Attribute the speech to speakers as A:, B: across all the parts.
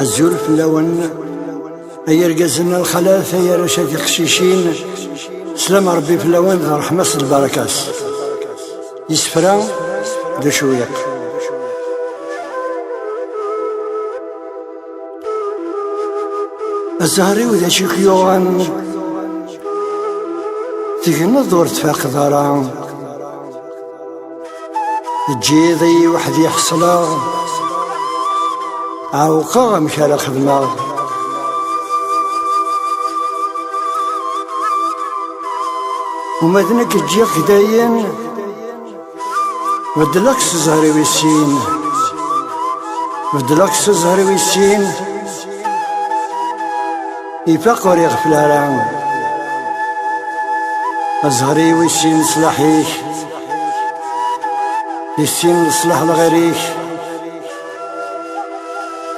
A: الزول في اللون أي رقزنا الخلاث أي رشاد قشيشين سلام ربي في اللون ذا رحمة البركات يسفرا ذا شويق الزهري وذا شيكيوغان تقنا دور تفاق ضرام جيضي وحدي حصلا عوقا مشال خدمة ومدنك تجيك داين بدلكس زهري ويسين بدلكس زهري ويسين يفاق وريغ في الهرام الزهري ويسين صلاحيك يسين صلاح لغيريك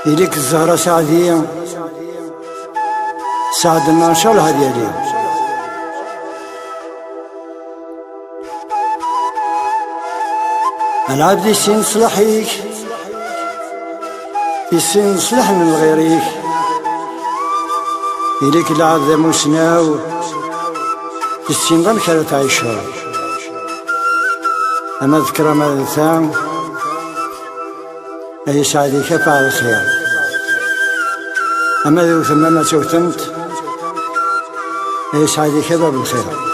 A: إليك الزهرة سعدية سعدنا إن شاء الله هدي اليوم العبد يسين صلاحيك يسين صلاح من غيريك إليك العبد مسناو يسين ضمك على تعيشها أما ذكر ما ثام أي سعدي كفى الخير أما ذو ثمامة توتمت أي سعدي كفى بالخير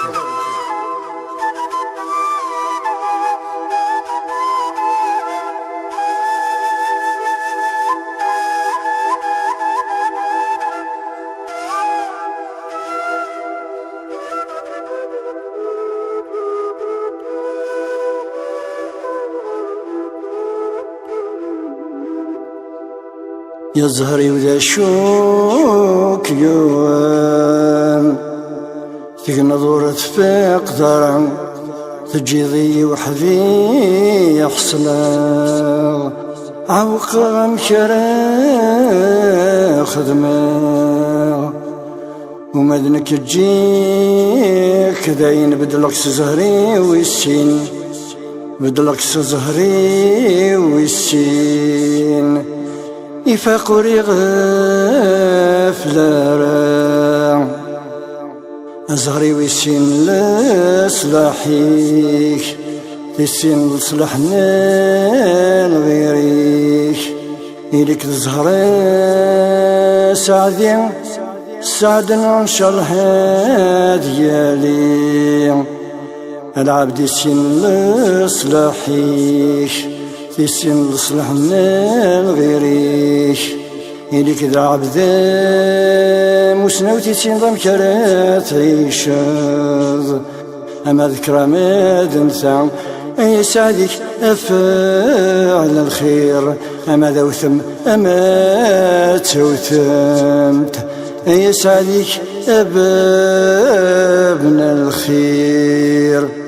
A: يا زهري وذا شوك يوم تقنا دورة فيق ضرع تجيضي وحذي يحصلا عوقا مشرا خدمة ومدنك تجيك داين بدلكس زهري ويسين بدلكس زهري ويسين يفاق رغف لارا أزهري ويسين لصلاحيك تسين لصلاحنا لغيريك إليك الزهرة سعدين سعدنا إن شاء الله ديالي العبد يسين لصلاحيك تسين لصلاحنا لغيريك إليك ذا عبد مسنو تسين ضم كرات عيشاض أما ذكرى ما دنسى أي سعدك أفعل الخير أما ذوثم أما توثمت أي سعدك أبابنا الخير